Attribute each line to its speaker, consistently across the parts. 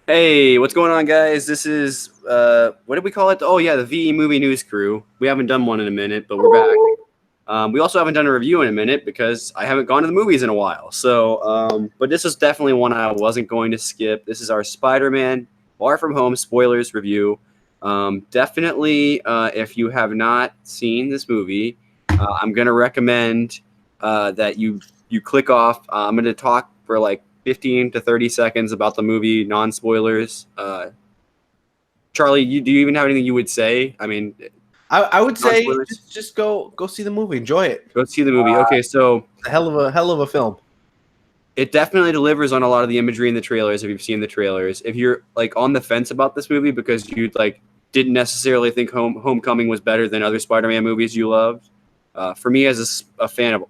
Speaker 1: Hey, what's going on, guys? This is what did we call it? Oh yeah, the VE Movie News Crew. We haven't done one in a minute, but we're back. We also haven't done a review in a minute because I haven't gone to the movies in a while. But this is definitely one I wasn't going to skip. This is our Spider-Man Far From Home spoilers review. Definitely, if you have not seen this movie, I'm gonna recommend that you click off. I'm gonna talk for like 15 to 30 seconds about the movie, non-spoilers. Charlie, do you even have anything you would say? I mean,
Speaker 2: I would say
Speaker 1: non-spoilers.
Speaker 2: just go see the movie, enjoy it.
Speaker 1: Go see the movie. Okay, so
Speaker 2: It's a hell of a film.
Speaker 1: it definitely delivers on a lot of the imagery in the trailers. If you've seen the trailers, if you're like on the fence about this movie because you like didn't necessarily think Homecoming was better than other Spider-Man movies you loved, for me as a fan of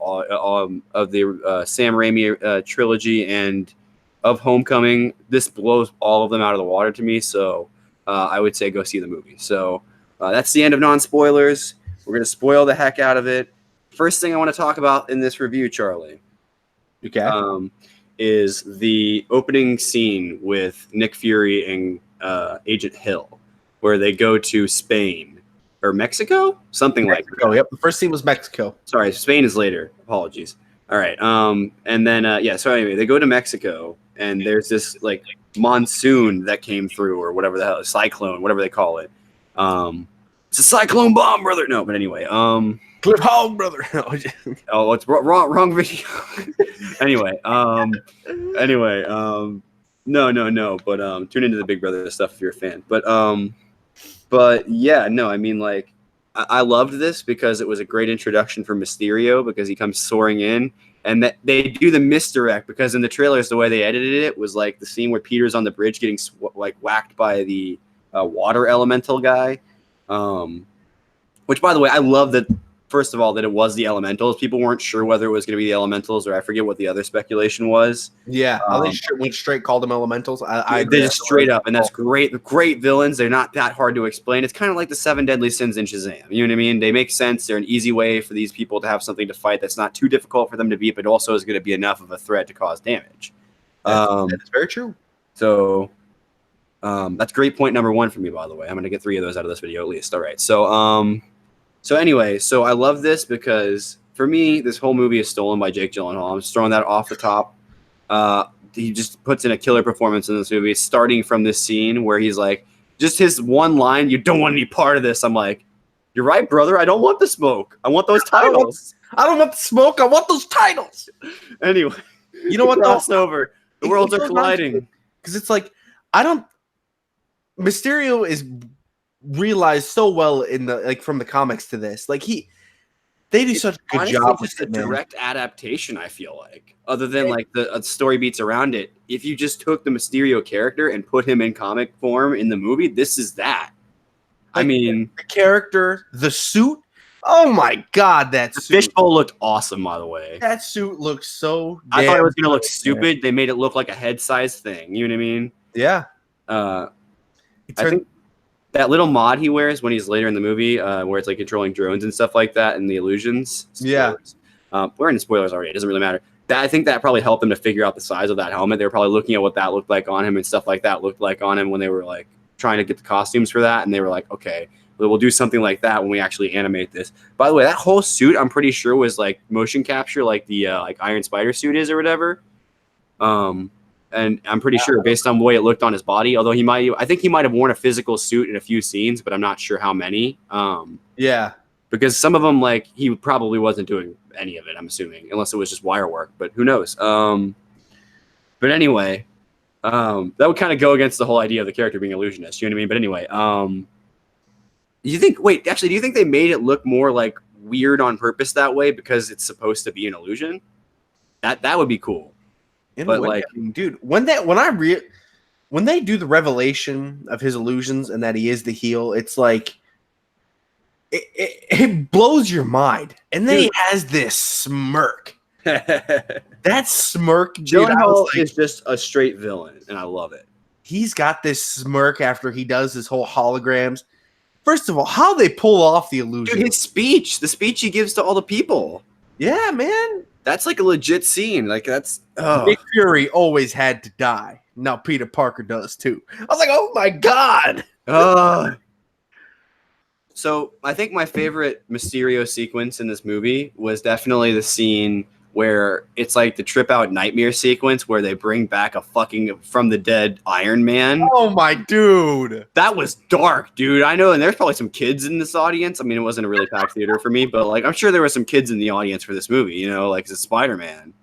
Speaker 1: the Sam Raimi trilogy and of Homecoming, this blows all of them out of the water to me. So I would say go see the movie. So that's the end of non-spoilers. We're gonna spoil the heck out of it. First thing I want to talk about in this review, Charlie,
Speaker 2: Okay.
Speaker 1: is the opening scene with Nick Fury and Agent Hill, where they go to Spain or Mexico, something like that.
Speaker 2: Oh, yep. The first scene was Mexico.
Speaker 1: Sorry, Spain is later. Apologies. All right. And then yeah. So anyway, they go to Mexico, and there's this like monsoon that came through, or whatever the hell, cyclone, whatever they call it. It's a cyclone bomb, brother. No, but anyway.
Speaker 2: Cliff Hog, brother.
Speaker 1: Oh, it's wrong video. Anyway. No. But tune into the Big Brother stuff if you're a fan. But yeah, no. I mean, like, I loved this because it was a great introduction for Mysterio because he comes soaring in, and that they do the misdirect because in the trailers the way they edited it was like the scene where Peter's on the bridge getting like whacked by the water elemental guy. Which, by the way, I love that. First of all, that it was the elementals. People weren't sure whether it was going to be the elementals or I forget what the other speculation was.
Speaker 2: Yeah, they went straight, called them elementals. I
Speaker 1: They just straight up, and that's great. Great villains. They're not that hard to explain. It's kind of like the Seven Deadly Sins in Shazam. You know what I mean? They make sense. They're an easy way for these people to have something to fight that's not too difficult for them to beat, but also is going to be enough of a threat to cause damage.
Speaker 2: That's very true.
Speaker 1: So that's great point number one for me, by the way. I'm going to get 3 of those out of this video at least. All right. So anyway, so I love this because for me, this whole movie is stolen by Jake Gyllenhaal. I'm just throwing that off the top. He just puts in a killer performance in this movie, starting from this scene where he's like, just his one line, "You don't want any part of this." I'm like, "You're right, brother. I don't want the smoke. I want those titles.
Speaker 2: I don't want the smoke. I want those titles."
Speaker 1: Anyway,
Speaker 2: You know what?
Speaker 1: Crossover. The worlds are colliding.
Speaker 2: Because it's like Mysterio is realized so well in the from the comics to this. Like they do such a good
Speaker 1: Honestly,
Speaker 2: job
Speaker 1: just
Speaker 2: with
Speaker 1: a direct adaptation, I feel like, other than like the story beats around it. If you just took the Mysterio character and put him in comic form in the movie, this is that. I mean,
Speaker 2: the character, the suit. Oh my god, that
Speaker 1: the
Speaker 2: suit.
Speaker 1: fishbowl looked awesome, by the way.
Speaker 2: That suit looks so.
Speaker 1: I thought it was gonna look stupid. They made it look like a head size thing. You know what I mean?
Speaker 2: Yeah.
Speaker 1: I think that little mod he wears when he's later in the movie, where it's like controlling drones and stuff like that, and the illusions.
Speaker 2: Spoilers.
Speaker 1: Yeah. We're in the spoilers already. It doesn't really matter. I think that probably helped them to figure out the size of that helmet. They were probably looking at what that looked like on him and stuff like that looked like on him when they were like trying to get the costumes for that, and they were like, okay, we'll do something like that when we actually animate this. By the way, that whole suit, I'm pretty sure, was like motion capture, like the like Iron Spider suit is or whatever. And I'm pretty sure based on the way it looked on his body, although I think he might have worn a physical suit in a few scenes, but I'm not sure how many.
Speaker 2: Yeah.
Speaker 1: Because some of them, like, he probably wasn't doing any of it, I'm assuming, unless it was just wire work, but who knows? But anyway, that would kind of go against the whole idea of the character being illusionist, you know what I mean? But anyway, do you think they made it look more like weird on purpose that way because it's supposed to be an illusion? That would be cool.
Speaker 2: But like, dude, when they do the revelation of his illusions and that he is the heel, it's like it blows your mind. And then he has this smirk. That smirk,
Speaker 1: Gyllenhaal is just a straight villain, and I love it.
Speaker 2: He's got this smirk after he does his whole holograms. First of all, how they pull off the illusion?
Speaker 1: Dude, the speech he gives to all the people.
Speaker 2: Yeah, man.
Speaker 1: That's like a legit scene. Like that's
Speaker 2: Nick Fury always had to die. Now Peter Parker does too. I was like, oh my god.
Speaker 1: So I think my favorite Mysterio sequence in this movie was definitely the scene where it's like the trip out nightmare sequence where they bring back a fucking from the dead Iron Man.
Speaker 2: Oh my dude.
Speaker 1: That was dark, dude. I know, and there's probably some kids in this audience. I mean, it wasn't a really packed theater for me, but like I'm sure there were some kids in the audience for this movie, you know, like it's Spider-Man.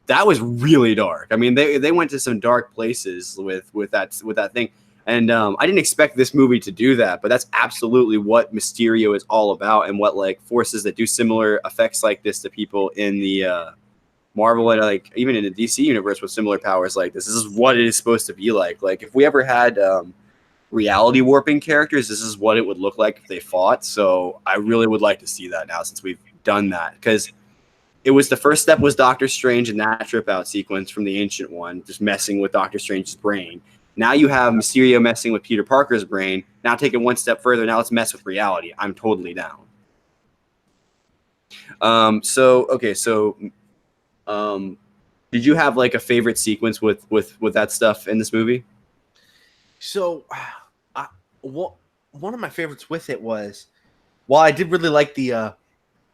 Speaker 1: That was really dark. I mean, they went to some dark places with that thing. And I didn't expect this movie to do that, but that's absolutely what Mysterio is all about, and what like forces that do similar effects like this to people in the Marvel and like even in the DC universe with similar powers like this. This is what it is supposed to be like. Like if we ever had reality warping characters, this is what it would look like if they fought. So I really would like to see that now since we've done that, because it was the first step was Doctor Strange in that trip out sequence from the Ancient One, just messing with Doctor Strange's brain. Now you have Mysterio messing with Peter Parker's brain. Now take it one step further. Now let's mess with reality. I'm totally down. Did you have like a favorite sequence with that stuff in this movie?
Speaker 2: So, one of my favorites with it was, well, I did really like the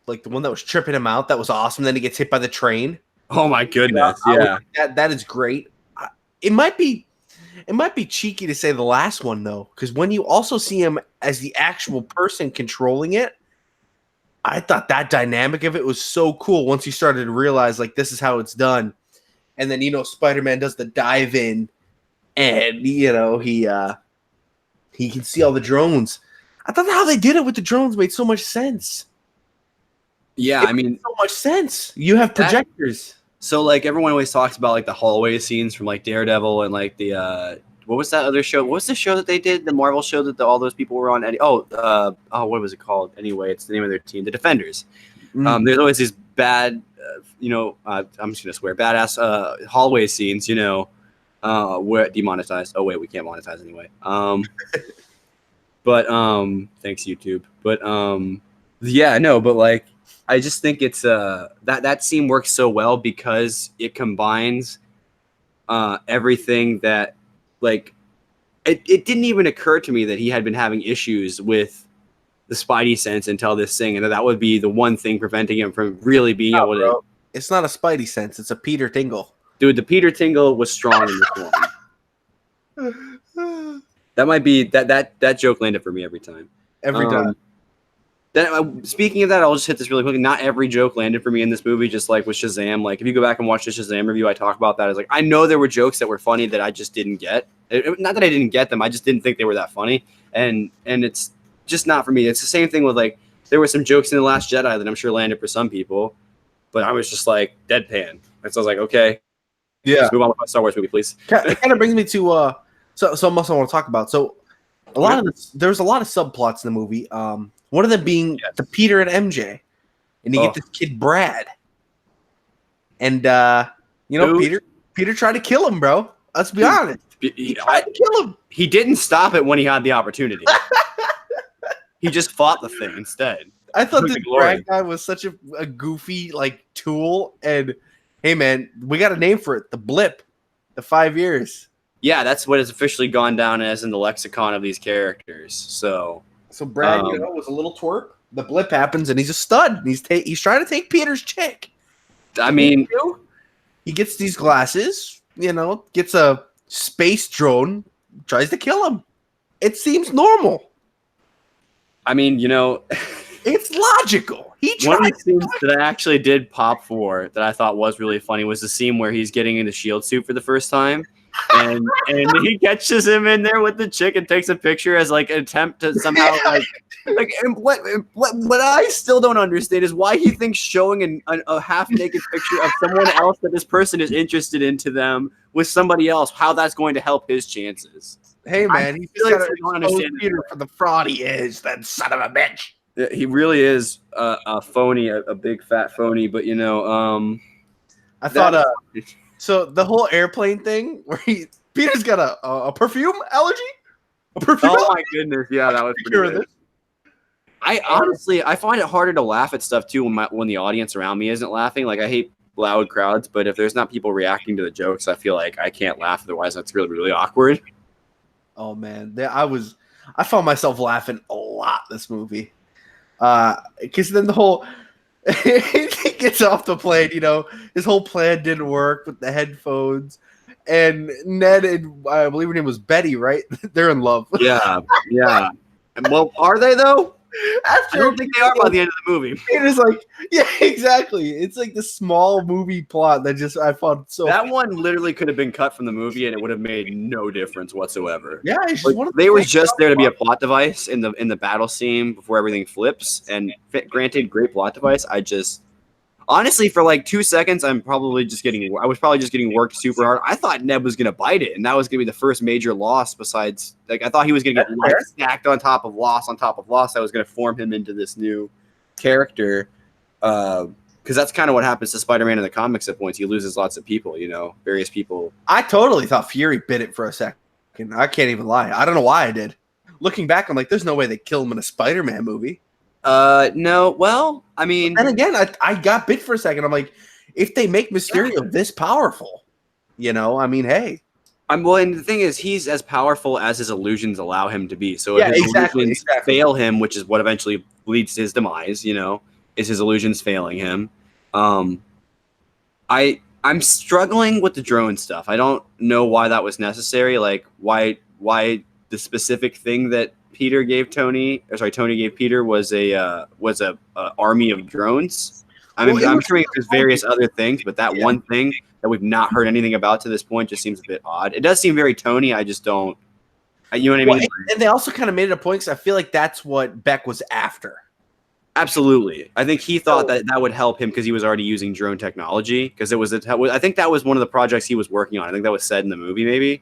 Speaker 2: one that was tripping him out. That was awesome. Then he gets hit by the train.
Speaker 1: Oh my goodness! Yeah,
Speaker 2: that is great. It might be cheeky to say the last one though, because when you also see him as the actual person controlling it, I thought that dynamic of it was so cool. Once you started to realize like this is how it's done, and then Spider-Man does the dive in, and he can see all the drones. I thought how they did it with the drones made so much sense.
Speaker 1: Yeah, I mean,
Speaker 2: so much sense. You have projectors.
Speaker 1: So like everyone always talks about like the hallway scenes from like Daredevil and like the what was that other show? What was the show that they did? The Marvel show that all those people were on? What was it called? Anyway, it's the name of their team, the Defenders. There's always these bad, I'm just gonna swear, badass hallway scenes. Where demonetized. Oh wait, we can't monetize anyway. But thanks YouTube. But yeah, no, but like. I just think it's that scene works so well because it combines everything that like it didn't even occur to me that he had been having issues with the Spidey sense until this thing, and that would be the one thing preventing him from really being able to.
Speaker 2: It's not a Spidey sense; it's a Peter Tingle.
Speaker 1: Dude, the Peter Tingle was strong in this one. That might be that joke landed for me every time.
Speaker 2: Every time.
Speaker 1: Speaking of that, I'll just hit this really quickly. Not every joke landed for me in this movie, just like with Shazam. Like, if you go back and watch the Shazam review, I talk about that. It's like, I know there were jokes that were funny that I just didn't get. Not that I didn't get them, I just didn't think they were that funny. And it's just not for me. It's the same thing with, like, there were some jokes in The Last Jedi that I'm sure landed for some people, but I was just like, deadpan. And so I was like, okay.
Speaker 2: Yeah.
Speaker 1: Let's move on with my Star Wars movie, please.
Speaker 2: It kind of brings me to something else I want to talk about. So, there's a lot of subplots in the movie. One of them being the Peter and MJ, and you get this kid Brad, and Peter tried to kill him, bro. Let's be honest. He tried to kill him.
Speaker 1: He didn't stop it when he had the opportunity. He just fought the thing instead.
Speaker 2: I thought this Brad guy was such a goofy like tool, and hey man, we got a name for it: the Blip, the 5 years.
Speaker 1: Yeah, that's what has officially gone down as in the lexicon of these characters. So
Speaker 2: Brad, was a little twerp. The Blip happens, and he's a stud. He's trying to take Peter's chick.
Speaker 1: I mean,
Speaker 2: he gets these glasses. Gets a space drone, tries to kill him. It seems normal.
Speaker 1: I mean,
Speaker 2: it's logical.
Speaker 1: One of the scenes that I actually did pop for that I thought was really funny was the scene where he's getting in the shield suit for the first time. And he catches him in there with the chick and takes a picture as like an attempt to somehow and what I still don't understand is why he thinks showing a half naked picture of someone else that this person is interested in to them with somebody else, how that's going to help his chances.
Speaker 2: Hey man, he feels like don't understand Peter for the fraud he is, that son of a bitch.
Speaker 1: Yeah, he really is a phony, a big fat phony. But
Speaker 2: I thought so the whole airplane thing where Peter's got a perfume allergy? A perfume allergy?
Speaker 1: Oh my goodness, yeah, that was pretty good. I honestly find it harder to laugh at stuff too when the audience around me isn't laughing. Like I hate loud crowds, but if there's not people reacting to the jokes, I feel like I can't laugh. Otherwise, that's really, really awkward.
Speaker 2: Oh man, I found myself laughing a lot this movie. Because then the whole he gets off the plane, his whole plan didn't work with the headphones, and Ned and I believe her name was Betty, right? They're in love.
Speaker 1: Yeah, yeah. Well, are they though?
Speaker 2: After
Speaker 1: I don't think they are by the end of the movie.
Speaker 2: It is like, yeah, exactly. It's like the small movie plot that just I found so.
Speaker 1: That one literally could have been cut from the movie, and it would have made no difference whatsoever.
Speaker 2: Yeah, it's just
Speaker 1: Like,
Speaker 2: one of
Speaker 1: they were just there to be a plot device in the battle scene before everything flips. And granted, great plot device. I just honestly, for like 2 seconds, I was probably just getting worked super hard. I thought Ned was gonna bite it, and that was gonna be the first major loss. Besides, like I thought he was gonna get life stacked on top of loss on top of loss. That was gonna form him into this new character. Because that's kind of what happens to Spider-Man in the comics at points. He loses lots of people, various people.
Speaker 2: I totally thought Fury bit it for a second. I can't even lie. I don't know why I did. Looking back, I'm like, there's no way they kill him in a Spider-Man movie.
Speaker 1: No. Well, I mean,
Speaker 2: and again, I got bit for a second. I'm like, if they make Mysterio this powerful, I mean, hey.
Speaker 1: Well, and the thing is, he's as powerful as his illusions allow him to be. So if his illusions fail him, which is what eventually leads to his demise, is his illusions failing him. I'm struggling with the drone stuff. I don't know why that was necessary. Like why the specific thing that Tony gave Peter was a army of drones. I mean, I'm sure there's various other things, but that one thing that we've not heard anything about to this point just seems a bit odd. It does seem very Tony. I just don't. You know what I mean?
Speaker 2: And they also kind of made it a point because I feel like that's what Beck was after.
Speaker 1: Absolutely. I think he thought that would help him because he was already using drone technology. Because I think that was one of the projects he was working on. I think that was said in the movie, maybe,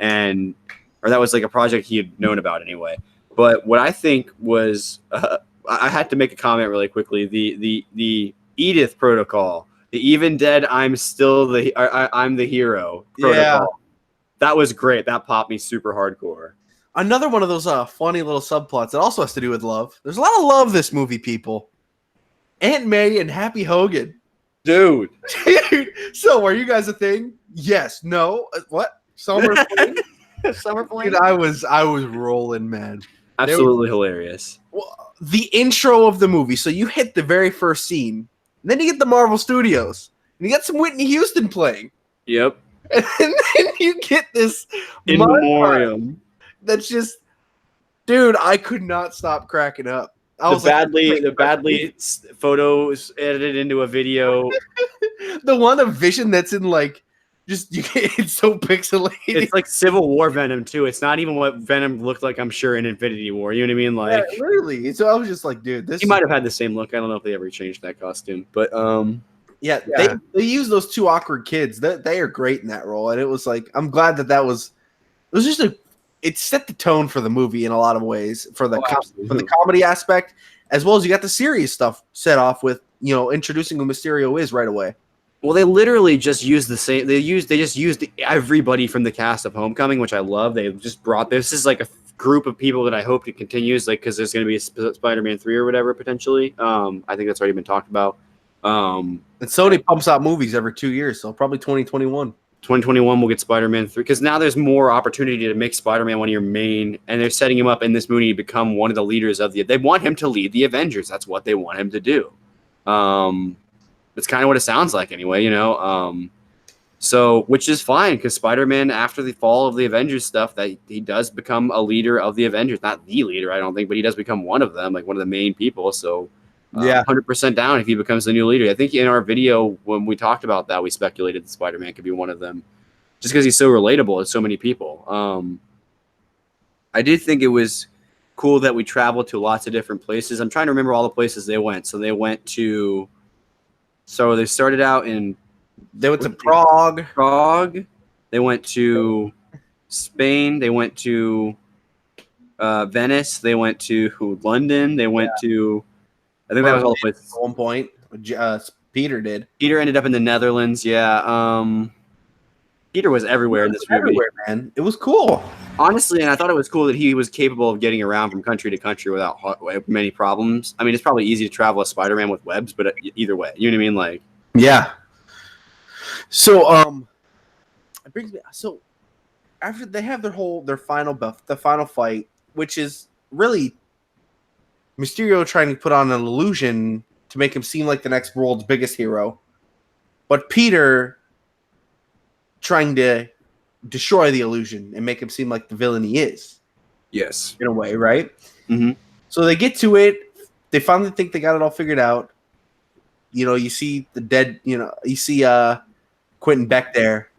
Speaker 1: or that was like a project he had known about anyway. But what I think was, I had to make a comment really quickly. The Edith protocol, the even dead, I'm the hero protocol. Yeah. That was great. That popped me super hardcore.
Speaker 2: Another one of those funny little subplots that also has to do with love. There's a lot of love this movie, people. Aunt May and Happy Hogan.
Speaker 1: Dude.
Speaker 2: So are you guys a thing? Yes. No. What? Summer Fling?
Speaker 1: Summer Fling?
Speaker 2: Dude, I was rolling, man.
Speaker 1: Absolutely hilarious.
Speaker 2: Well, the intro of the movie. So you hit the very first scene. And then you get the Marvel Studios. And you got some Whitney Houston playing.
Speaker 1: Yep.
Speaker 2: And then you get this
Speaker 1: In memoriam.
Speaker 2: That's just, dude, I could not stop cracking up.
Speaker 1: The badly photos edited into a video.
Speaker 2: The one of Vision that's in it's so pixelated.
Speaker 1: It's like Civil War Venom too. It's not even what Venom looked like, I'm sure, in Infinity War. You know what I mean? Like,
Speaker 2: yeah, really. So I was just like, dude,
Speaker 1: he might have had the same look. I don't know if they ever changed that costume, but
Speaker 2: yeah. They use those two awkward kids. They are great in that role, and it was like, I'm glad that was. It was just it set the tone for the movie in a lot of ways for the comedy aspect, as well as you got the serious stuff set off with introducing who Mysterio is right away.
Speaker 1: Well, they literally just used the same. They just used everybody from the cast of Homecoming, which I love. They just brought this is like a group of people that I hope it continues, like because there's going to be a Spider-Man 3 or whatever potentially. I think that's already been talked about. And
Speaker 2: Sony pumps out movies every 2 years, so probably 2021.
Speaker 1: 2021 we'll get Spider-Man 3 because now there's more opportunity to make Spider-Man one of your main, and they're setting him up in this movie to become one of the leaders of they want him to lead the Avengers. That's what they want him to do. It's kind of what it sounds like anyway, so which is fine because Spider-Man after the fall of the Avengers stuff that he does become a leader of the Avengers, not the leader, I don't think, but he does become one of them, like one of the main people. So 100% down if he becomes the new leader. I think in our video when we talked about that, we speculated that Spider-Man could be one of them just because he's so relatable to so many people. I did think it was cool that we traveled to lots of different places. I'm trying to remember all the places they went. So they started out in...
Speaker 2: They went to Prague.
Speaker 1: They went to Spain. They went to Venice. They went to London. They went to... I think that was all the places.
Speaker 2: At one point, Peter did.
Speaker 1: Peter ended up in the Netherlands. Yeah. Peter was everywhere in this movie.
Speaker 2: Everywhere, man. It was cool.
Speaker 1: Honestly, and I thought it was cool that he was capable of getting around from country to country without many problems. I mean, it's probably easy to travel as Spider-Man with webs, but either way, you know what I mean? Like,
Speaker 2: yeah. So it brings me. So after they have their final buff, the final fight, which is really Mysterio trying to put on an illusion to make him seem like the next world's biggest hero, but Peter trying to destroy the illusion and make him seem like the villain he is.
Speaker 1: Yes.
Speaker 2: In a way, right?
Speaker 1: Mm-hmm.
Speaker 2: So they get to it. They finally think they got it all figured out. You see the dead. You see Quentin Beck there,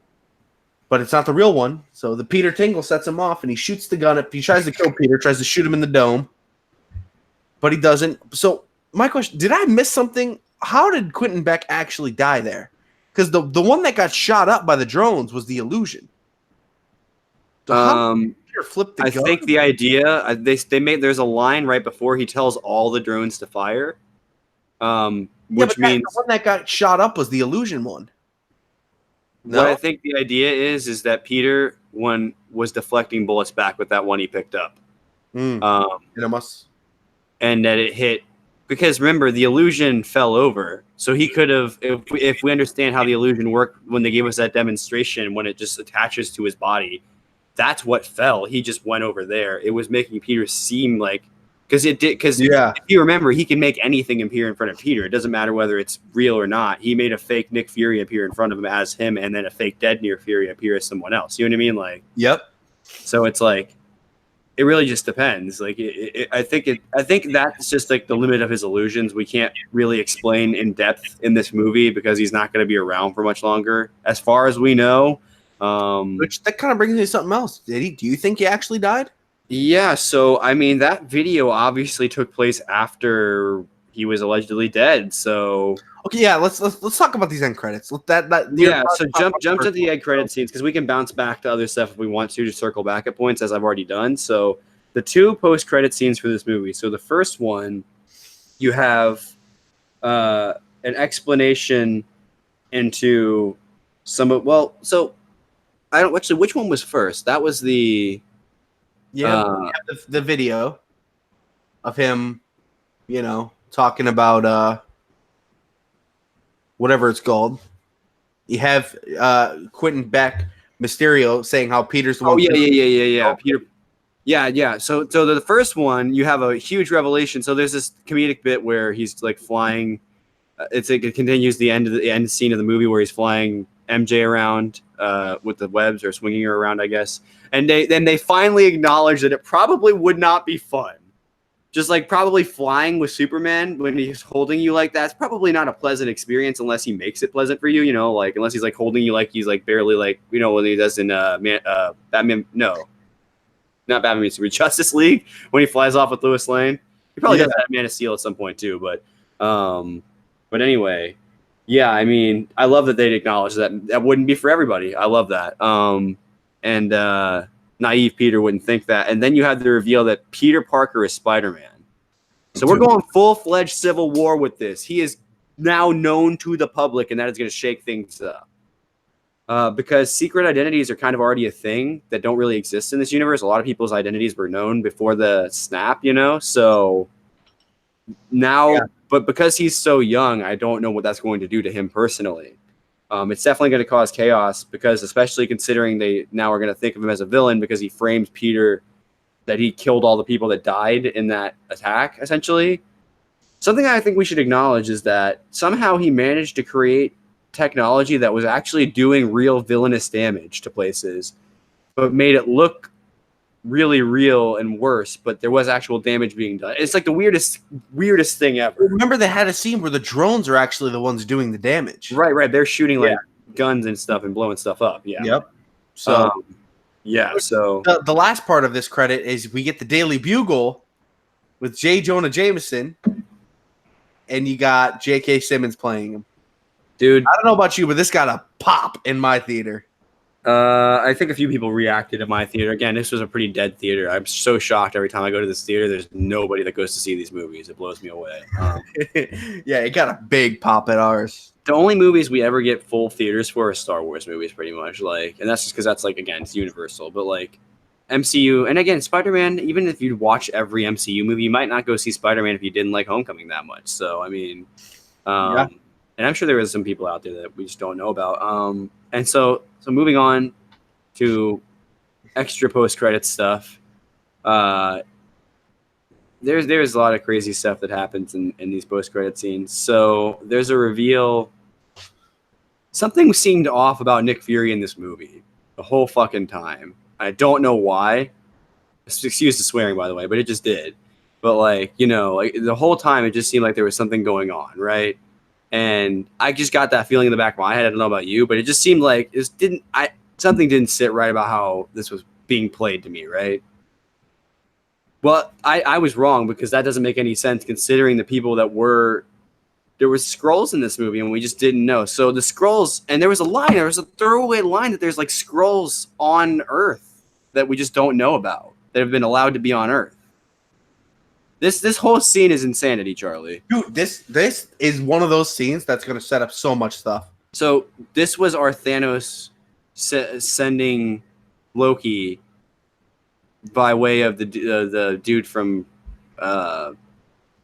Speaker 2: but it's not the real one. So the Peter Tingle sets him off, and he shoots the gun. He tries to kill Peter, tries to shoot him in the dome, but he doesn't. So my question: did I miss something? How did Quentin Beck actually die there? Because the one that got shot up by the drones was the illusion. So how did Peter flip the gun?
Speaker 1: I think the idea they made there's a line right before he tells all the drones to fire. Which means
Speaker 2: the one that got shot up was the illusion one.
Speaker 1: No? What I think the idea is that Peter was deflecting bullets back with that one he picked up.
Speaker 2: And
Speaker 1: that it hit because remember the illusion fell over, so he could have if we understand how the illusion worked when they gave us that demonstration when it just attaches to his body, that's what fell. He just went over there. It was making Peter seem like. Because if you remember, he can make anything appear in front of Peter. It doesn't matter whether it's real or not. He made a fake Nick Fury appear in front of him as him, and then a fake dead Nick Fury appear as someone else. You know what I mean? Like,
Speaker 2: yep.
Speaker 1: So it's like, it really just depends. Like, I think that's just like the limit of his illusions. We can't really explain in depth in this movie because he's not going to be around for much longer, as far as we know.
Speaker 2: Which that kind of brings me to something else. Do you think he actually died?
Speaker 1: Yeah, so I mean that video obviously took place after he was allegedly dead. So
Speaker 2: okay, yeah, let's talk about these end credits. So
Speaker 1: jump to the end credit scenes because we can bounce back to other stuff if we want to circle back at points as I've already done. So the two post credit scenes for this movie. So the first one, you have an explanation into some of so I don't actually which one was first. That was the.
Speaker 2: Yeah, the video of him, talking about whatever it's called. You have Quentin Beck, Mysterio saying how Peter's the one.
Speaker 1: Oh yeah. Peter. Yeah. So the first one, you have a huge revelation. So there's this comedic bit where he's like flying. It continues the end scene of the movie where he's flying MJ around with the webs or swinging her around, I guess. And they finally acknowledge that it probably would not be fun. Just like probably flying with Superman when he's holding you like that's probably not a pleasant experience unless he makes it pleasant for you, like unless he's like holding you like he's like barely like, when he does in Batman, no. Not Batman Super Justice League when he flies off with Lois Lane. He probably does that in Man of Steel at some point too, but anyway, yeah, I mean, I love that they'd acknowledge that wouldn't be for everybody. I love that. And naive Peter wouldn't think that. And then you have the reveal that Peter Parker is Spider-Man. So we're going full-fledged Civil War with this. He is now known to the public, and that is going to shake things up. Because secret identities are kind of already a thing that don't really exist in this universe. A lot of people's identities were known before the snap, So now, but because he's so young, I don't know what that's going to do to him personally. It's definitely going to cause chaos because, especially considering they now are going to think of him as a villain because he frames Peter that he killed all the people that died in that attack, essentially. Something I think we should acknowledge is that somehow he managed to create technology that was actually doing real villainous damage to places, but made it look really real and worse, but there was actual damage being done. It's like the weirdest thing ever.
Speaker 2: Remember they had a scene where the drones are actually the ones doing the damage.
Speaker 1: Right. They're shooting like guns and stuff and blowing stuff up. Yeah.
Speaker 2: Yep. So
Speaker 1: so
Speaker 2: the last part of this credit is we get the Daily Bugle with J. Jonah Jameson, and you got J.K. Simmons playing him.
Speaker 1: Dude,
Speaker 2: I don't know about you, but this got a pop in my theater.
Speaker 1: I think a few people reacted at my theater. Again, this was a pretty dead theater. I'm so shocked every time I go to this theater. There's nobody that goes to see these movies. It blows me away.
Speaker 2: Yeah, it got a big pop at ours.
Speaker 1: The only movies we ever get full theaters for are Star Wars movies, pretty much. And that's just because that's again, it's Universal. But MCU, and again, Spider-Man. Even if you watch every MCU movie, you might not go see Spider-Man if you didn't like Homecoming that much. So I mean, and and I'm sure there is some people out there that we just don't know about. And so moving on to extra post credit stuff. There's a lot of crazy stuff that happens in these post credit scenes. So there's a reveal. Something seemed off about Nick Fury in this movie the whole fucking time. I don't know why. Excuse the swearing, by the way, but it just did. But like, like the whole time it just seemed like there was something going on, right? And I just got that feeling in the back of my head. I don't know about you, but it just seemed like something didn't sit right about how this was being played to me, right? Well, I was wrong because that doesn't make any sense considering the people that there was Skrulls in this movie and we just didn't know. So the Skrulls, and there was a throwaway line that there's like Skrulls on Earth that we just don't know about that have been allowed to be on Earth. This whole scene is insanity, Charlie.
Speaker 2: Dude, this is one of those scenes that's going to set up so much stuff.
Speaker 1: So this was our Thanos sending Loki by way of the dude from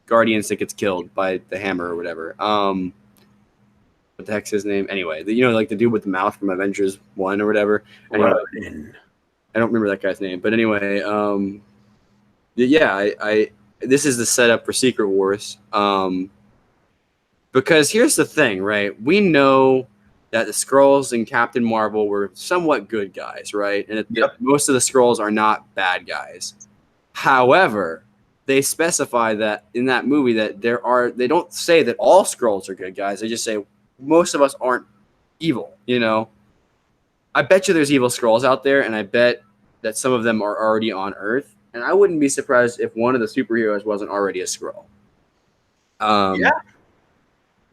Speaker 1: Guardians that gets killed by the hammer or whatever. What the heck's his name? Anyway, like the dude with the mouth from Avengers 1 or whatever. Anyway, I don't remember that guy's name, but anyway, I this is the setup for Secret Wars. Because here's the thing, right? We know that the Skrulls and Captain Marvel were somewhat good guys, right? And most of the Skrulls are not bad guys. However, they specify that in that movie that they don't say that all Skrulls are good guys. They just say most of us aren't evil, I bet you there's evil Skrulls out there, and I bet that some of them are already on Earth. And I wouldn't be surprised if one of the superheroes wasn't already a Skrull.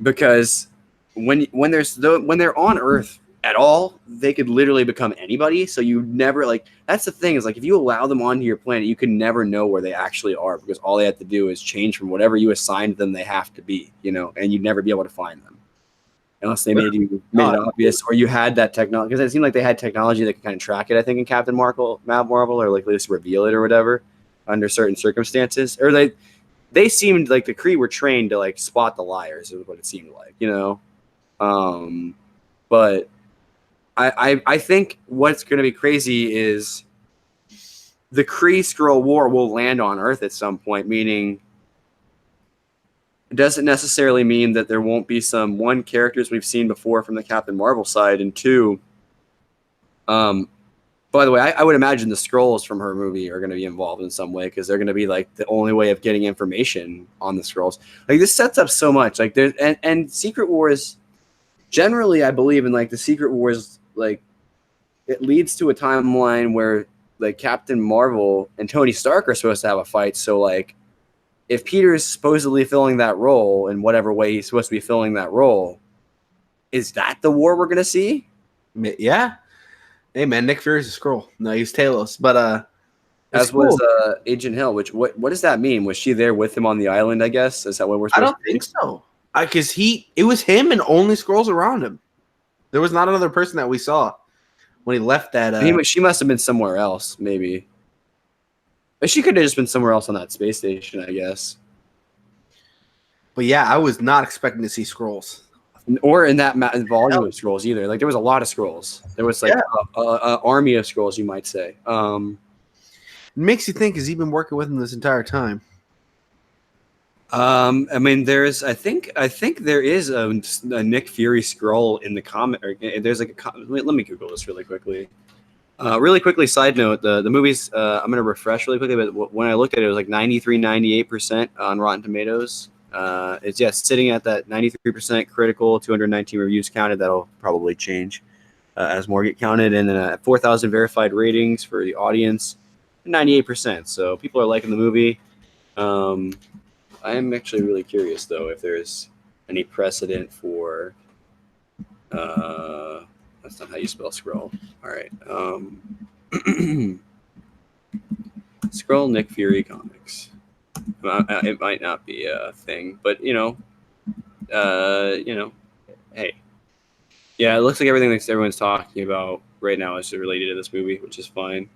Speaker 1: Because when they're on Earth at all, they could literally become anybody. So you never that's the thing is if you allow them onto your planet, you can never know where they actually are because all they have to do is change from whatever you assigned them they have to be, and you'd never be able to find them unless they made it obvious or you had that technology, because it seemed like they had technology that could kind of track it. I think in Captain Marvel or at least reveal it or whatever under certain circumstances, or they seemed like the Kree were trained to spot the liars is what it seemed like, but I think what's going to be crazy is the Kree-Skrull War will land on Earth at some point, meaning it doesn't necessarily mean that there won't be some characters we've seen before from the Captain Marvel side, and two, by the way, I would imagine the Skrulls from her movie are going to be involved in some way because they're going to be the only way of getting information on the Skrulls. This sets up so much. And Secret Wars, generally, I believe in the Secret Wars. It leads to a timeline where Captain Marvel and Tony Stark are supposed to have a fight. So if Peter's supposedly filling that role in whatever way he's supposed to be filling that role, is that the war we're going to see?
Speaker 2: Yeah. Hey man, Nick Fury's a Skrull. No, he's Talos, but
Speaker 1: as was Agent Hill. Which what does that mean? Was she there with him on the island? I guess is that what we're supposed to?
Speaker 2: I don't think so. Because it was him and only Skrulls around him. There was not another person that we saw when he left that.
Speaker 1: She must have been somewhere else, maybe. But she could have just been somewhere else on that space station, I guess.
Speaker 2: But yeah, I was not expecting to see Skrulls.
Speaker 1: Or in that volume of Skrulls either. There was a lot of Skrulls. There was an army of Skrulls, you might say.
Speaker 2: It makes you think, has he been working with him this entire time?
Speaker 1: I mean, I think there is a Nick Fury Skrull in the comic. There's let me Google this really quickly. Really quickly, side note, the movie's, I'm going to refresh really quickly, but when I looked at it, it was 93, 98% on Rotten Tomatoes. It's sitting at that 93% critical, 219 reviews counted. That'll probably change as more get counted, and then 4,000 verified ratings for the audience, 98%. So people are liking the movie. I am actually really curious though if there's any precedent for. That's not how you spell Skrull. All right. Skrull Nick Fury comics. It might not be a thing, but hey, yeah, it looks like everything that everyone's talking about right now is related to this movie, which is fine.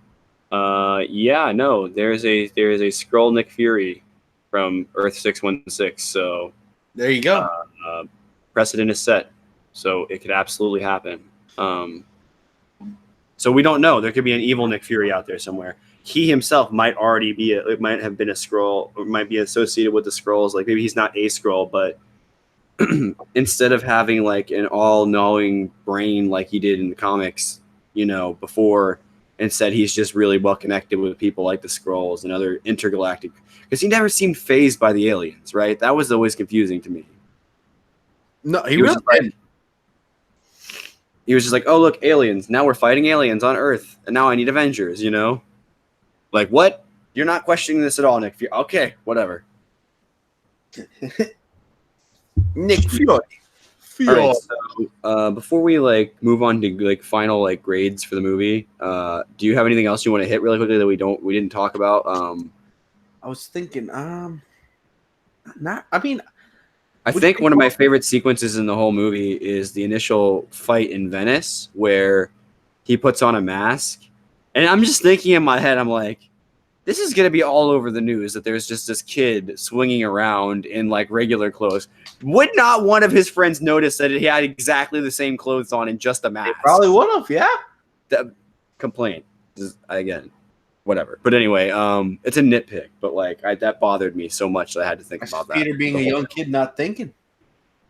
Speaker 1: Yeah, no, there's a Skrull Nick Fury from Earth 616. So
Speaker 2: there you go.
Speaker 1: precedent is set, so it could absolutely happen. So we don't know. There could be an evil Nick Fury out there somewhere. He himself might already be. It might have been a Skrull, or might be associated with the Skrulls. Like maybe he's not a Skrull, but instead of having like an all-knowing brain like he did in the comics, before, instead he's just really well connected with people like the Skrulls and other intergalactic. Because he never seemed phased by the aliens, right? That was always confusing to me.
Speaker 2: No, he really didn't.
Speaker 1: He was just like, oh, look, aliens. Now we're fighting aliens on Earth. And now I need Avengers, Like, what? You're not questioning this at all, Nick Fury. Okay, whatever.
Speaker 2: Nick Fury.
Speaker 1: All right, so, before we, move on to, final, grades for the movie, do you have anything else you want to hit really quickly that we didn't talk about?
Speaker 2: I was thinking,
Speaker 1: I think one of my favorite sequences in the whole movie is the initial fight in Venice where he puts on a mask. And I'm just thinking in my head, I'm like, this is going to be all over the news that there's just this kid swinging around in regular clothes. Would not one of his friends notice that he had exactly the same clothes on and just a mask?
Speaker 2: They probably would have, yeah.
Speaker 1: The complaint. Again, whatever. But anyway, it's a nitpick, but that bothered me so much that I had to think about that.
Speaker 2: Peter being a young kid not thinking.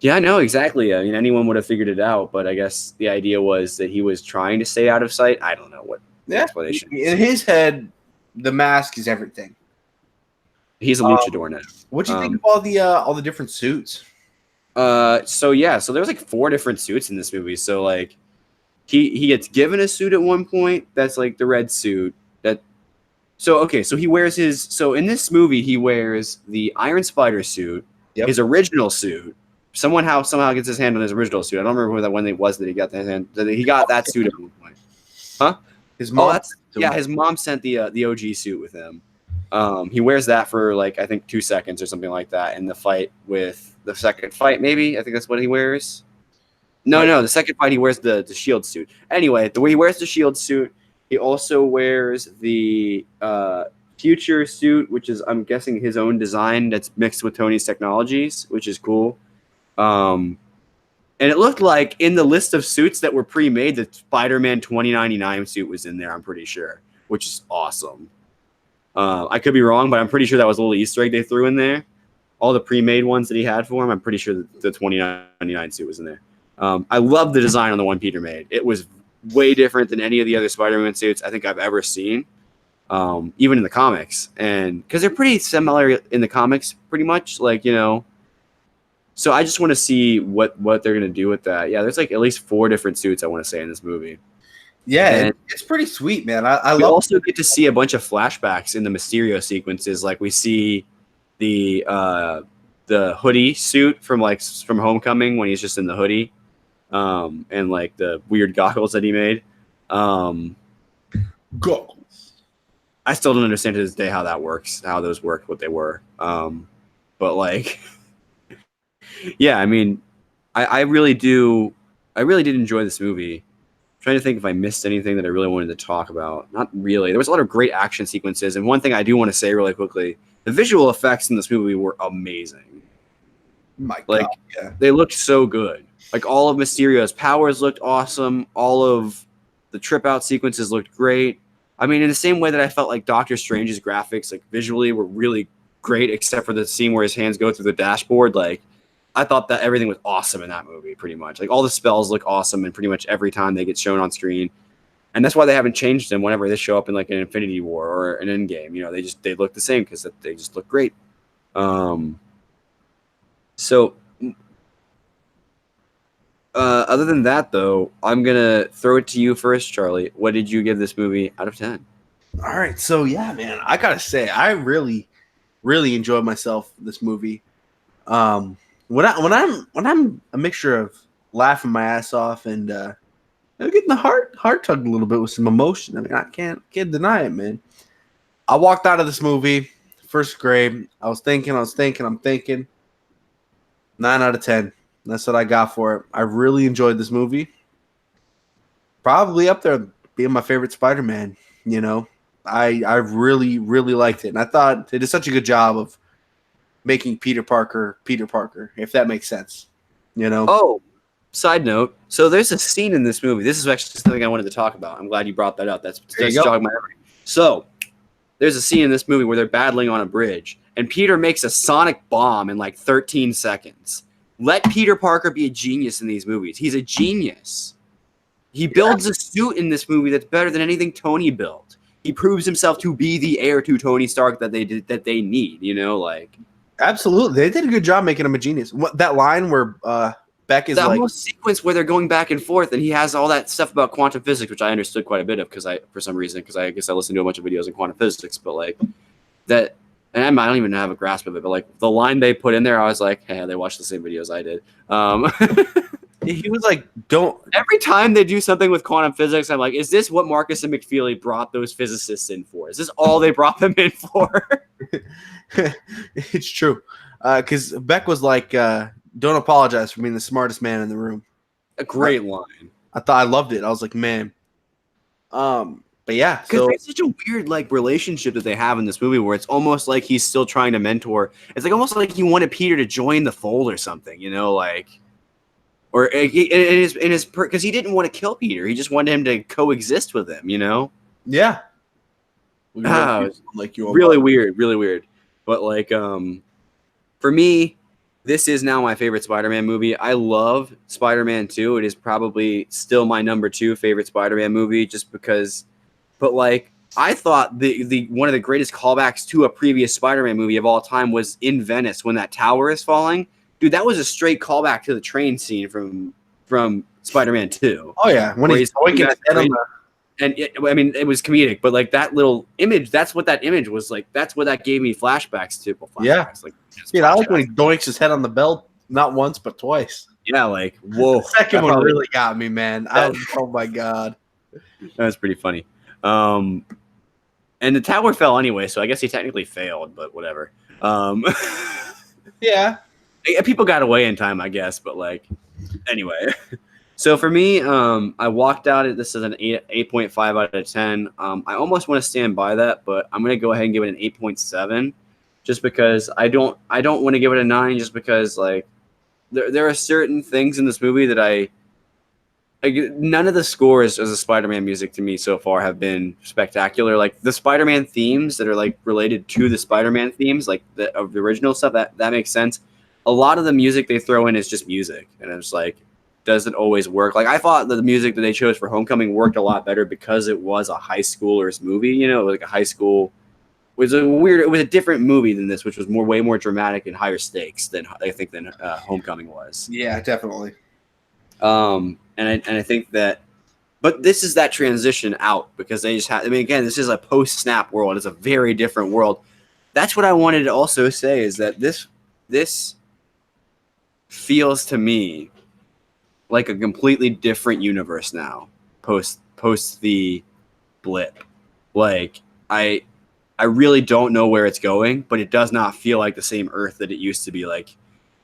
Speaker 1: Yeah, no, exactly. I mean, anyone would have figured it out, but I guess the idea was that he was trying to stay out of sight. I don't know what the explanation is.
Speaker 2: In his head, the mask is everything.
Speaker 1: He's a luchador now.
Speaker 2: What do you think of all the different suits?
Speaker 1: So there's 4 different suits in this movie. So he gets given a suit at one point that's the red suit. So he wears so in this movie he wears the Iron Spider suit, his original suit. Somehow gets his hand on his original suit. I don't remember when it was that he got that suit at one point. Huh?
Speaker 2: His mom.
Speaker 1: His mom sent the OG suit with him. He wears that for I think 2 seconds or something like that in the fight with the second fight. Maybe I think that's what he wears. No, the second fight he wears the shield suit. Anyway, the way he wears the shield suit. He also wears the future suit, which is, I'm guessing, his own design that's mixed with Tony's technologies, which is cool. And it looked like in the list of suits that were pre-made, the Spider-Man 2099 suit was in there, I'm pretty sure, which is awesome. I could be wrong, but I'm pretty sure that was a little Easter egg they threw in there. All the pre-made ones that he had for him, I'm pretty sure that the 2099 suit was in there. I love the design on the one Peter made. It was way different than any of the other Spider-Man suits I think I've ever seen, even in the comics. And because they're pretty similar in the comics, pretty much, so I just want to see what they're going to do with that. Yeah, there's at least 4 different suits I want to say in this movie.
Speaker 2: Yeah, it's pretty sweet, man.
Speaker 1: We also get to see a bunch of flashbacks in the Mysterio sequences. We see the hoodie suit from Homecoming when he's just in the hoodie. And the weird goggles that he made.
Speaker 2: Goggles.
Speaker 1: I still don't understand to this day how that works, how those worked, what they were. But yeah, I mean, I really did enjoy this movie. I'm trying to think if I missed anything that I really wanted to talk about. Not really. There was a lot of great action sequences, and one thing I do want to say really quickly, the visual effects in this movie were amazing.
Speaker 2: My God, yeah.
Speaker 1: They looked so good. All of Mysterio's powers looked awesome. All of the trip out sequences looked great. I mean, in the same way that I felt Doctor Strange's graphics, visually were really great, except for the scene where his hands go through the dashboard. I thought that everything was awesome in that movie, pretty much. All the spells look awesome, and pretty much every time they get shown on screen. And that's why they haven't changed them whenever they show up in an Infinity War or an Endgame. They look the same because they just look great. So. Other than that, though, I'm going to throw it to you first, Charlie. What did you give this movie out of 10?
Speaker 2: All right. So, yeah, man, I got to say, I really, really enjoyed myself this movie. When I'm a mixture of laughing my ass off and getting the heart tugged a little bit with some emotion. I mean, I can't deny it, man. I walked out of this movie, first grade. I'm thinking. 9 out of 10. That's what I got for it. I really enjoyed this movie. Probably up there being my favorite Spider-Man, I really, really liked it. And I thought they did such a good job of making Peter Parker, if that makes sense. You know?
Speaker 1: Oh, side note. So there's a scene in this movie. This is actually something I wanted to talk about. I'm glad you brought that up. That's jogged my memory. So there's a scene in this movie where they're battling on a bridge, and Peter makes a sonic bomb in like 13 seconds. Let Peter Parker be a genius in these movies. He's a genius. He builds a suit in this movie that's better than anything Tony built. He proves himself to be the heir to Tony Stark that they need. You know, like
Speaker 2: Absolutely, they did a good job making him a genius. That line where Beck is
Speaker 1: that
Speaker 2: like,
Speaker 1: whole sequence where they're going back and forth, and he has all that stuff about quantum physics, which I understood quite a bit of because I guess I listened to a bunch of videos in quantum physics, but like that, and I don't even have a grasp of it, but like the line they put in there, I was like, hey, they watched the same videos I did.
Speaker 2: he was like, don't.
Speaker 1: Every time they do something with quantum physics, I'm like, is this what Marcus and McFeely brought those physicists in for? Is this all they brought them in for?
Speaker 2: It's true, because Beck was like, don't apologize for being the smartest man in the room.
Speaker 1: A great line.
Speaker 2: I loved it. I was like, man. But yeah,
Speaker 1: because
Speaker 2: so
Speaker 1: it's such a weird like relationship that they have in this movie where it's almost like he's still trying to mentor. It's like almost like he wanted Peter to join the fold or something, you know, like, or in his because he didn't want to kill Peter. He just wanted him to coexist with him, you know.
Speaker 2: yeah,
Speaker 1: like you, really weird. But like, for me, this is now my favorite Spider-Man movie. I love Spider-Man 2. It is probably still my number 2 favorite Spider-Man movie, just because. But like, I thought the one of the greatest callbacks to a previous Spider-Man movie of all time was in Venice when that tower is falling. Dude, that was a straight callback to the train scene from Spider-Man 2.
Speaker 2: Oh yeah, when he's pointing his head on the.
Speaker 1: And it was comedic, but like that little image, that's what that image was like. That's what that gave me flashbacks to.
Speaker 2: Yeah,
Speaker 1: like,
Speaker 2: I like when he doinks his head on the belt, not once but twice.
Speaker 1: Yeah, like whoa.
Speaker 2: The second one really got me, man. Oh my god,
Speaker 1: that was pretty funny. And the tower fell anyway, so I guess he technically failed, but whatever.
Speaker 2: Yeah,
Speaker 1: people got away in time, I guess, but like anyway. So for me, I walked out. This is an 8.5 out of 10. I almost want to stand by that, but I'm going to go ahead and give it an 8.7, just because I don't want to give it a 9, just because like there are certain things in this movie that none of the scores as a Spider-Man music to me so far have been spectacular. Like the Spider-Man themes that are like related to the Spider-Man themes, like of the original stuff, that makes sense. A lot of the music they throw in is just music, and it's like, doesn't always work. Like I thought that the music that they chose for Homecoming worked a lot better because it was a high schooler's movie, you know, like a high school. It was a different movie than this, which was way more dramatic and higher stakes than Homecoming was.
Speaker 2: Yeah, definitely.
Speaker 1: And I think that, but this is that transition out because they just have. I mean, again, this is a post-snap world. It's a very different world. That's what I wanted to also say is that this feels to me like a completely different universe now, post the blip. Like I really don't know where it's going, but it does not feel like the same Earth that it used to be. Like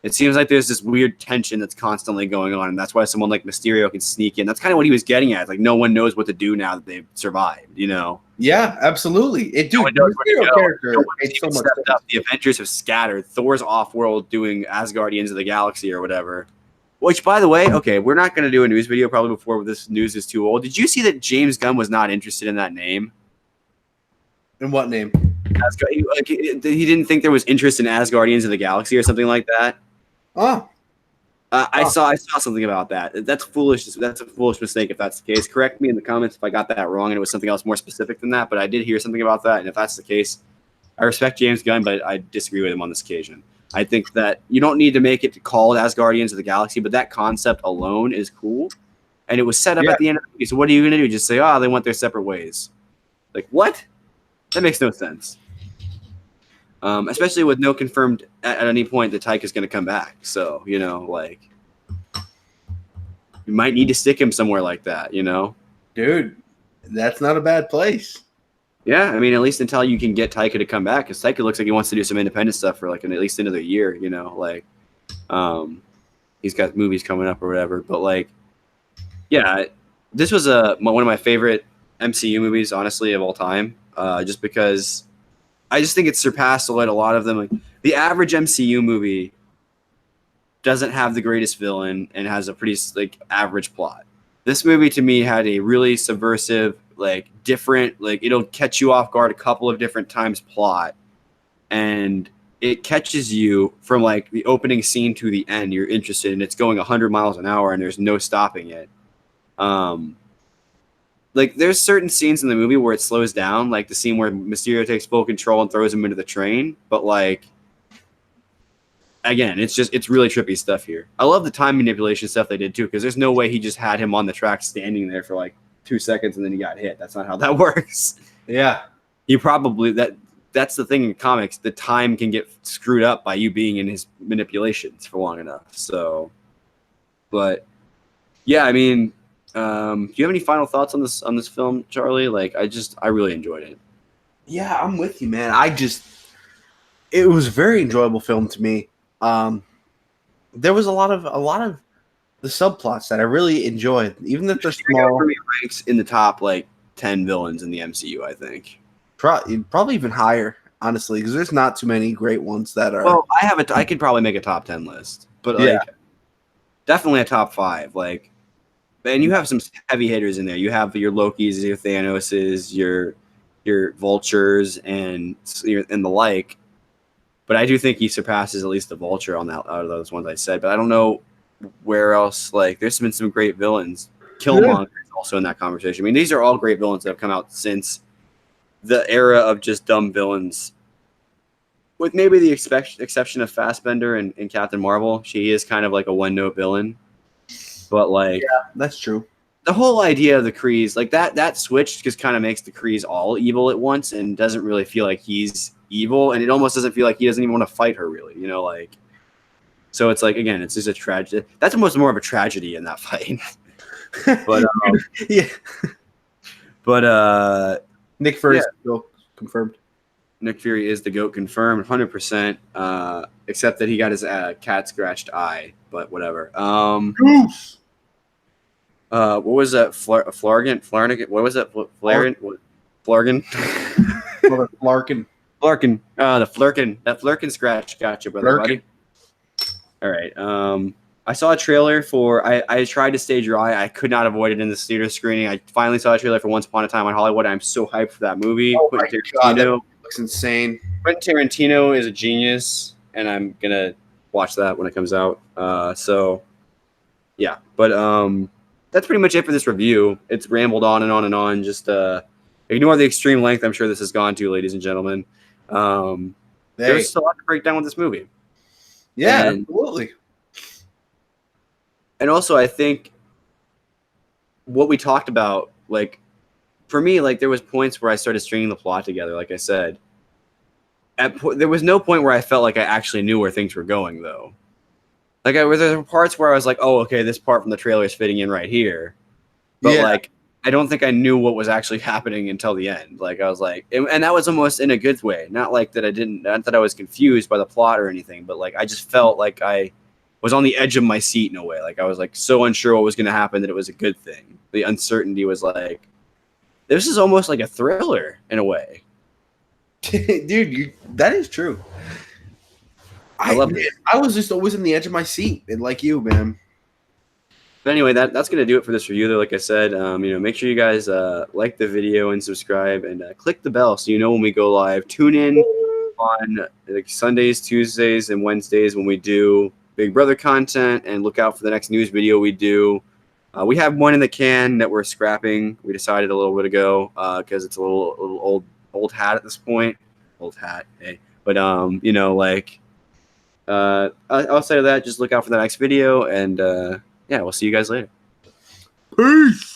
Speaker 1: it seems like there's this weird tension that's constantly going on, and that's why someone like Mysterio can sneak in. That's kind of what he was getting at. Like no one knows what to do now that they've survived. You know?
Speaker 2: Yeah, absolutely.
Speaker 1: No one knows where to go. No one's even stepped up. The Avengers have scattered. Thor's off-world doing Asgardians of the Galaxy or whatever. Which, by the way, okay, we're not going to do a news video probably before this news is too old. Did you see that James Gunn was not interested in that name?
Speaker 2: In what name?
Speaker 1: He didn't think there was interest in Asgardians of the Galaxy or something like that.
Speaker 2: Oh.
Speaker 1: I saw something about that. That's foolish. That's a foolish mistake if that's the case. Correct me in the comments if I got that wrong and it was something else more specific than that, but I did hear something about that, and if that's the case, I respect James Gunn, but I disagree with him on this occasion. I think that you don't need to make it called Asgardians of the Galaxy, but that concept alone is cool. And it was set up at the end of the movie. So what are you going to do? Just say, oh, they went their separate ways. Like, what? That makes no sense. Especially with no confirmed at any point that Taika is going to come back. So, you know, like, you might need to stick him somewhere like that, you know?
Speaker 2: Dude, that's not a bad place.
Speaker 1: Yeah, I mean, at least until you can get Taika to come back, because Taika looks like he wants to do some independent stuff for like at least another year, you know, like he's got movies coming up or whatever. But like, yeah, this was one of my favorite MCU movies, honestly, of all time, just because I just think it surpassed a lot of them. Like, the average MCU movie doesn't have the greatest villain and has a pretty like average plot. This movie to me had a really subversive, like different, like it'll catch you off guard a couple of different times plot, and it catches you from like the opening scene to the end. You're interested, and it's going 100 miles an hour, and there's no stopping it. Like there's certain scenes in the movie where it slows down, like the scene where Mysterio takes full control and throws him into the train. But like, again, it's really trippy stuff here. I love the time manipulation stuff they did too, because there's no way he just had him on the track standing there for like 2 seconds and then he got hit. That's not how that works.
Speaker 2: Yeah.
Speaker 1: He probably that's the thing in comics. The time can get screwed up by you being in his manipulations for long enough. So, but yeah, I mean, do you have any final thoughts on this film, Charlie? Like, I really enjoyed it.
Speaker 2: Yeah, I'm with you, man. It was a very enjoyable film to me. There was a lot of the subplots that I really enjoyed, even if they're small.
Speaker 1: For me, ranks in the top like 10 villains in the MCU, I think.
Speaker 2: Probably even higher, honestly, because there's not too many great ones that are.
Speaker 1: Well, I could probably make a top 10 list, but like definitely a top 5. Like, and you have some heavy hitters in there. You have your Lokis, your Thanoses, your Vultures, and the like. But I do think he surpasses at least the Vulture on that out of those ones I said. But I don't know where else. Like, there's been some great villains. Killmonger is also in that conversation. I mean, these are all great villains that have come out since the era of just dumb villains, with maybe the exception of Fassbender and Captain Marvel. She is kind of like a one-note villain. But like,
Speaker 2: yeah, that's true.
Speaker 1: The whole idea of the Krees, like that switch just kind of makes the Krees all evil at once and doesn't really feel like he's evil, and it almost doesn't feel like he doesn't even want to fight her, really, like. So it's like, again, it's just a tragedy. That's almost more of a tragedy in that fight. But
Speaker 2: yeah.
Speaker 1: But
Speaker 2: Nick Fury is confirmed.
Speaker 1: Nick Fury is the GOAT confirmed, 100%. Except that he got his cat scratched eye, but whatever.
Speaker 2: Goose.
Speaker 1: What was that? Flargan? What was that? Flargan? Flargan?
Speaker 2: Flarkin.
Speaker 1: Flarkin. The Flurkin. That Flurkin scratch got you, brother, buddy. All right. I saw a trailer for. I tried to stay dry. I could not avoid it in this theater screening. I finally saw a trailer for Once Upon a Time in Hollywood. I'm so hyped for that movie.
Speaker 2: Oh my God, that looks insane.
Speaker 1: Quentin Tarantino is a genius, and I'm gonna watch that when it comes out. So, yeah. But that's pretty much it for this review. It's rambled on and on and on. Just ignore the extreme length I'm sure this has gone to, ladies and gentlemen. There's a lot to break down with this movie.
Speaker 2: Yeah, absolutely.
Speaker 1: And also, I think what we talked about, like, for me, like, there was points where I started stringing the plot together, like I said. There was no point where I felt like I actually knew where things were going, though. Like, there were parts where I was like, oh, okay, this part from the trailer is fitting in right here. But, like, I don't think I knew what was actually happening until the end. Like, I was like, and that was almost in a good way. Not like that not that I was confused by the plot or anything, but, like, I just felt like I was on the edge of my seat in a way. Like, I was, like, so unsure what was going to happen that it was a good thing. The uncertainty was like, this is almost like a thriller in a way.
Speaker 2: Dude, that is true. I love it. I was just always on the edge of my seat, and like you, man.
Speaker 1: But anyway, that's going to do it for this review, though. Like I said, make sure you guys like the video and subscribe and click the bell so you know when we go live. Tune in on like Sundays, Tuesdays, and Wednesdays when we do Big Brother content, and look out for the next news video we do. We have one in the can that we're scrapping. We decided a little bit ago because it's a little old hat at this point. Old hat, hey. But outside of that, just look out for the next video, and yeah, we'll see you guys later.
Speaker 2: Peace.